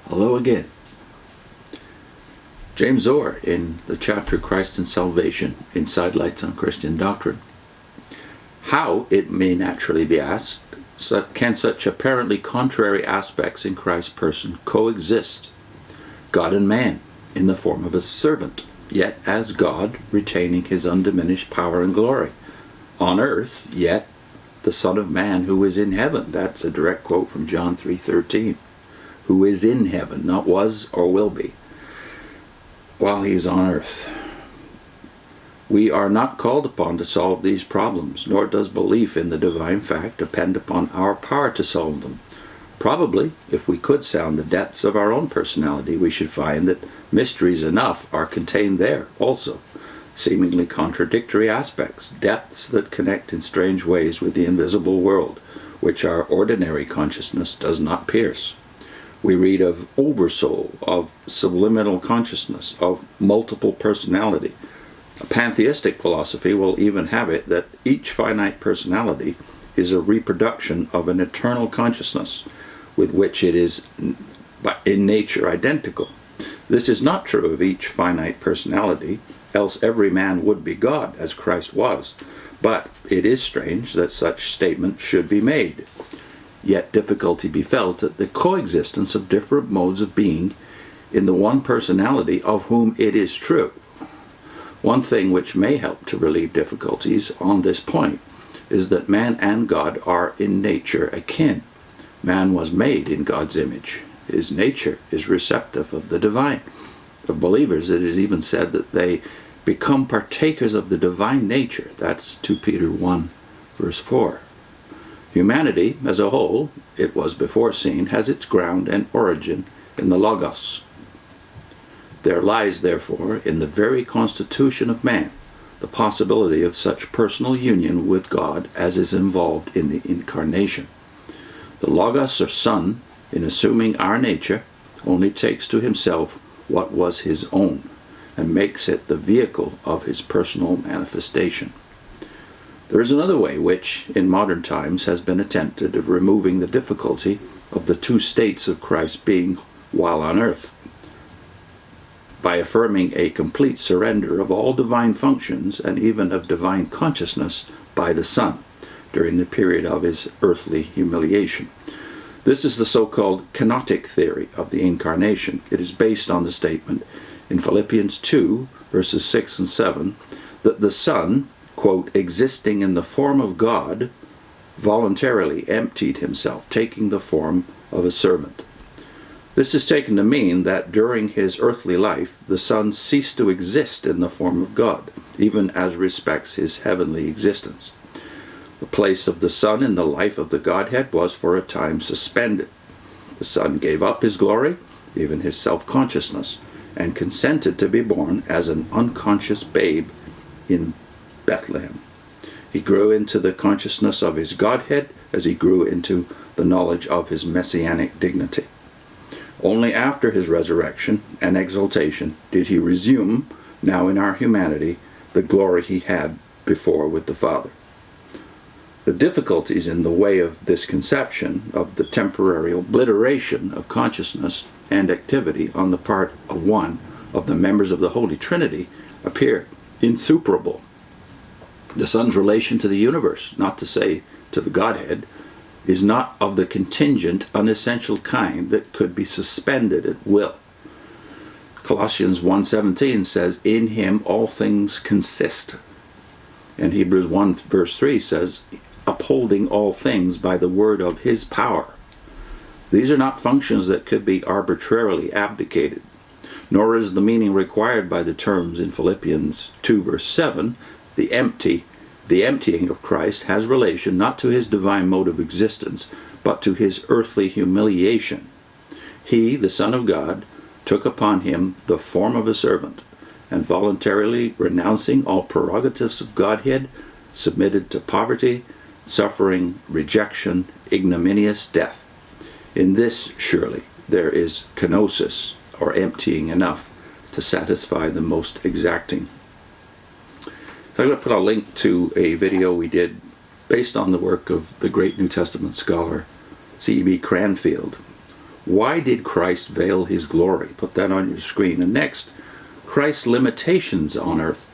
Hello again. James Orr in the chapter Christ and Salvation in Sidelights on Christian Doctrine. How, it may naturally be asked, can such apparently contrary aspects in Christ's person coexist? God and man in the form of a servant, yet as God retaining his undiminished power and glory. On earth, yet the Son of Man who is in heaven. That's a direct quote from John 3:13. Who is in heaven, not was or will be, while he is on earth. We are not called upon to solve these problems, nor does belief in the divine fact depend upon our power to solve them. Probably, if we could sound the depths of our own personality, we should find that mysteries enough are contained there also, seemingly contradictory aspects, depths that connect in strange ways with the invisible world, which our ordinary consciousness does not pierce. We read of oversoul, of subliminal consciousness, of multiple personality. A pantheistic philosophy will even have it that each finite personality is a reproduction of an eternal consciousness with which it is in nature identical. This is not true of each finite personality, else every man would be God, as Christ was. But it is strange that such statement should be made. Yet difficulty be felt at the coexistence of different modes of being in the one personality of whom it is true. One thing which may help to relieve difficulties on this point is that man and God are in nature akin. Man was made in God's image. His nature is receptive of the divine. Of believers, it is even said that they become partakers of the divine nature. That's 2 Peter 1, verse 4. Humanity as a whole, it was before seen, has its ground and origin in the Logos. There lies, therefore, in the very constitution of man, the possibility of such personal union with God as is involved in the incarnation. The Logos, or Son, in assuming our nature, only takes to himself what was his own, and makes it the vehicle of his personal manifestation. There is another way which, in modern times, has been attempted of removing the difficulty of the two states of Christ's being while on earth, by affirming a complete surrender of all divine functions and even of divine consciousness by the Son during the period of his earthly humiliation. This is the so-called kenotic theory of the incarnation. It is based on the statement in Philippians 2, verses 6 and 7, that the Son, quote, existing in the form of God, voluntarily emptied himself, taking the form of a servant. This is taken to mean that during his earthly life, the Son ceased to exist in the form of God, even as respects his heavenly existence. The place of the Son in the life of the Godhead was for a time suspended. The Son gave up his glory, even his self-consciousness, and consented to be born as an unconscious babe in Bethlehem. He grew into the consciousness of his Godhead as he grew into the knowledge of his messianic dignity. Only after his resurrection and exaltation did he resume, now in our humanity, the glory he had before with the Father. The difficulties in the way of this conception of the temporary obliteration of consciousness and activity on the part of one of the members of the Holy Trinity appear insuperable. The Son's relation to the universe, not to say to the Godhead, is not of the contingent, unessential kind that could be suspended at will. Colossians 1:17 says, in him all things consist. And Hebrews 1 verse 3 says, upholding all things by the word of his power. These are not functions that could be arbitrarily abdicated, nor is the meaning required by the terms in Philippians 2 verse 7, the emptying of Christ has relation not to his divine mode of existence, but to his earthly humiliation. He, the Son of God, took upon him the form of a servant, and voluntarily renouncing all prerogatives of Godhead, submitted to poverty, suffering, rejection, ignominious death. In this, surely, there is kenosis, or emptying enough, to satisfy the most exacting. So I'm going to put a link to a video we did based on the work of the great New Testament scholar C.E.B. Cranfield, Why did Christ veil his glory? Put that on your screen. And next, Christ's limitations on earth.